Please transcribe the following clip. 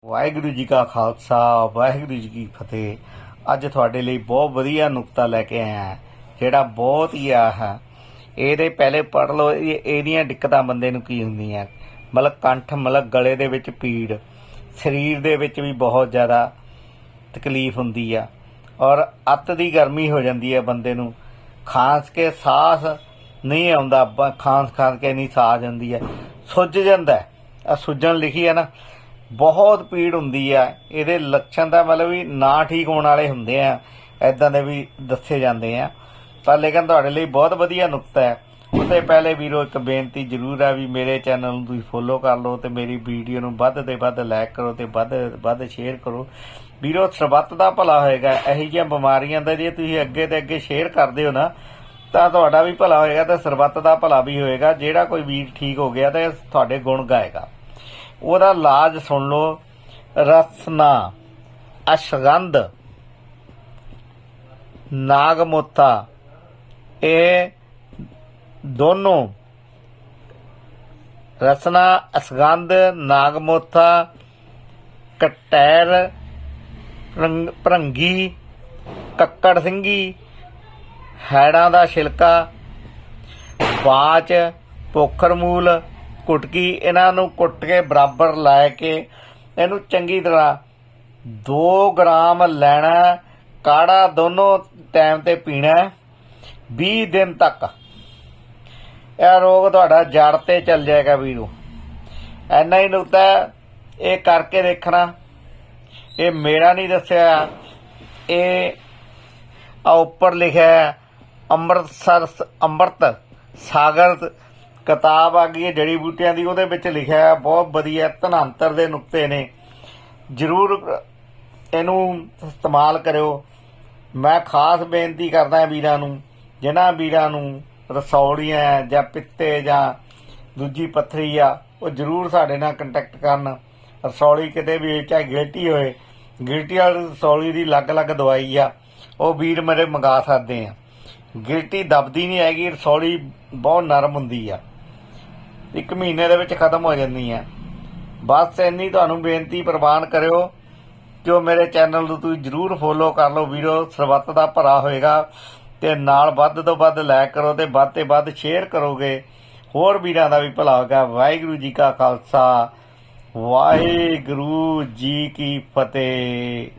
ਵਾਹਿਗੁਰੂ ਜੀ ਕਾ ਖਾਲਸਾ ਵਾਹਿਗੁਰੂ ਜੀ ਕੀ ਫਤਿਹ। ਅੱਜ ਤੁਹਾਡੇ ਲਈ ਬਹੁਤ ਵਧੀਆ ਨੁਕਤਾ ਲੈ ਕੇ ਆਇਆ ਜਿਹੜਾ ਬਹੁਤ ਹੀ ਹੈ। ਇਹਦੇ ਪਹਿਲੇ ਪੜ੍ਹ ਲਓ ਇਹਦੀਆਂ ਦਿੱਕਤਾਂ ਬੰਦੇ ਨੂੰ ਕੀ ਹੁੰਦੀਆਂ। ਮਤਲਬ ਕੰਠ ਮਤਲਬ ਗਲੇ ਦੇ ਵਿੱਚ ਪੀੜ, ਸਰੀਰ ਦੇ ਵਿੱਚ ਵੀ ਬਹੁਤ ਜ਼ਿਆਦਾ ਤਕਲੀਫ ਹੁੰਦੀ ਆ ਔਰ ਅੱਤ ਦੀ ਗਰਮੀ ਹੋ ਜਾਂਦੀ ਹੈ ਬੰਦੇ ਨੂੰ। ਖਾਂਸ ਕੇ ਸਾਹ ਨਹੀਂ ਆਉਂਦਾ, ਖਾਂਸ ਕੇ ਨਹੀਂ ਸਾਹ ਜਾਂਦੀ ਹੈ, ਸੁੱਜ ਜਾਂਦਾ। ਆ ਸੁੱਜਣ ਲਿਖੀ ਹੈ ਨਾ, ਬਹੁਤ ਪੀੜ ਹੁੰਦੀ ਆ। ਇਹਦੇ ਲੱਛਣ ਤਾਂ ਮਤਲਬ ਵੀ ਨਾ ਠੀਕ ਹੋਣ ਵਾਲੇ ਹੁੰਦੇ ਆ, ਇੱਦਾਂ ਦੇ ਵੀ ਦੱਸੇ ਜਾਂਦੇ ਆ। ਪਰ ਲੇਕਿਨ ਤੁਹਾਡੇ ਲਈ ਬਹੁਤ ਵਧੀਆ ਨੁਕਤਾ ਹੈ। ਉਹਦੇ ਪਹਿਲੇ ਵੀਰੋ ਇੱਕ ਬੇਨਤੀ ਜ਼ਰੂਰ ਹੈ ਵੀ ਮੇਰੇ ਚੈਨਲ ਨੂੰ ਤੁਸੀਂ ਫੋਲੋ ਕਰ ਲਓ ਅਤੇ ਮੇਰੀ ਵੀਡੀਓ ਨੂੰ ਵੱਧ ਤੋਂ ਵੱਧ ਲਾਈਕ ਕਰੋ ਅਤੇ ਵੱਧ ਸ਼ੇਅਰ ਕਰੋ। ਵੀਰੋ ਸਰਬੱਤ ਦਾ ਭਲਾ ਹੋਏਗਾ। ਇਹੋ ਜਿਹੀਆਂ ਬਿਮਾਰੀਆਂ ਦਾ ਜੇ ਤੁਸੀਂ ਅੱਗੇ ਤੇ ਅੱਗੇ ਸ਼ੇਅਰ ਕਰਦੇ ਹੋ ਨਾ ਤਾਂ ਤੁਹਾਡਾ ਵੀ ਭਲਾ ਹੋਏਗਾ ਅਤੇ ਸਰਬੱਤ ਦਾ ਭਲਾ ਵੀ ਹੋਏਗਾ। ਜਿਹੜਾ ਕੋਈ ਵੀਰ ਠੀਕ ਹੋ ਗਿਆ ਤਾਂ ਤੁਹਾਡੇ ਗੁਣ ਗਾਏਗਾ। ਉਹਦਾ ਇਲਾਜ ਸੁਣ ਲਓ। ਰਸਨਾ, ਅਸ਼ਗੰਧ, ਨਾਗਮੋਥਾ, ਇਹ ਦੋਨੋਂ ਰਸਨਾ, ਅਸ਼ਗੰਧ, ਨਾਗਮੋਥਾ, ਕਟੈਰ, ਭਰੰਗੀ, ਕੱਕੜ ਸਿੰਘੀ, ਹੈੜਾਂ ਦਾ ਛਿਲਕਾ, ਬਾਚ, ਪੋਖਰ ਮੂਲ, ਕੁਟਕੀ, ਇਹਨਾਂ ਨੂੰ ਕੁੱਟ ਕੇ ਬਰਾਬਰ ਲੈ ਕੇ ਇਹਨੂੰ ਚੰਗੀ ਤਰ੍ਹਾਂ 2 ਗ੍ਰਾਮ ਲੈਣਾ। ਕਾੜਾ ਦੋਨੋਂ ਟਾਈਮ ਤੇ ਪੀਣਾ 20 ਦਿਨ ਤੱਕ। ਇਹ ਰੋਗ ਤੁਹਾਡਾ ਜੜ ਤੇ ਚੱਲ ਜਾਏਗਾ ਵੀਰੋ। ਇੰਨਾ ਹੀ ਨੁਕਤਾ ਇਹ ਕਰਕੇ ਦੇਖਣਾ। ਇਹ ਮੇਰਾ ਨਹੀਂ ਦੱਸਿਆ, ਇਹ ਉੱਪਰ ਲਿਖਿਆ ਅੰਮ੍ਰਿਤ ਸਾਗਰ ਕਿਤਾਬ ਆ ਗਈ ਹੈ ਜੜੀ ਬੂਟੀਆਂ ਦੀ, ਉਹਦੇ ਵਿੱਚ ਲਿਖਿਆ ਬਹੁਤ ਵਧੀਆ ਧਨਾਂਤਰ ਦੇ ਨੁਕਤੇ ਨੇ। ਜ਼ਰੂਰ ਇਹਨੂੰ ਇਸਤੇਮਾਲ ਕਰਿਓ। ਮੈਂ ਖਾਸ ਬੇਨਤੀ ਕਰਦਾ ਵੀਰਾਂ ਨੂੰ, ਜਿਨ੍ਹਾਂ ਵੀਰਾਂ ਨੂੰ ਰਸੌਲੀਆਂ ਜਾਂ ਪਿੱਤੇ ਜਾਂ ਦੂਜੀ ਪੱਥਰੀ ਆ, ਉਹ ਜ਼ਰੂਰ ਸਾਡੇ ਨਾਲ ਕੰਟੈਕਟ ਕਰਨ। ਰਸੌਲੀ ਕਿਤੇ ਵੀ ਚਾਹੇ ਗਿਲਟੀ ਹੋਏ, ਗਿਲਟੀ ਵਾਲੀ ਰਸੌਲੀ ਦੀ ਅਲੱਗ ਦਵਾਈ ਆ, ਉਹ ਵੀਰ ਮੇਰੇ ਮੰਗਾ ਸਕਦੇ ਆ। ਗਿਲਟੀ ਦਬਦੀ ਨਹੀਂ ਹੈਗੀ, ਰਸੌਲੀ ਬਹੁਤ ਨਰਮ ਹੁੰਦੀ ਆ, 1 ਮਹੀਨੇ ਦੇ ਵਿੱਚ ਖਤਮ ਹੋ ਜਾਂਦੀ ਆ। ਬਸ ਇੰਨੀ ਤੁਹਾਨੂੰ ਬੇਨਤੀ ਪ੍ਰਵਾਨ ਕਰਿਓ ਕਿ ਉਹ ਮੇਰੇ ਚੈਨਲ ਨੂੰ ਤੁਸੀਂ ਜ਼ਰੂਰ ਫੋਲੋ ਕਰ ਲਓ ਵੀਰੋ। ਸਰਬੱਤ ਦਾ ਭਲਾ ਹੋਏਗਾ ਅਤੇ ਨਾਲ ਵੱਧ ਤੋਂ ਵੱਧ ਲਾਇਕ ਕਰੋ ਅਤੇ ਵੱਧ ਸ਼ੇਅਰ ਕਰੋਗੇ, ਹੋਰ ਵੀਰਾਂ ਦਾ ਵੀ ਭਲਾ ਹੋਏਗਾ। ਵਾਹਿਗੁਰੂ ਜੀ ਕਾ ਖਾਲਸਾ ਵਾਹਿਗੁਰੂ ਜੀ ਕੀ ਫਤਿਹ।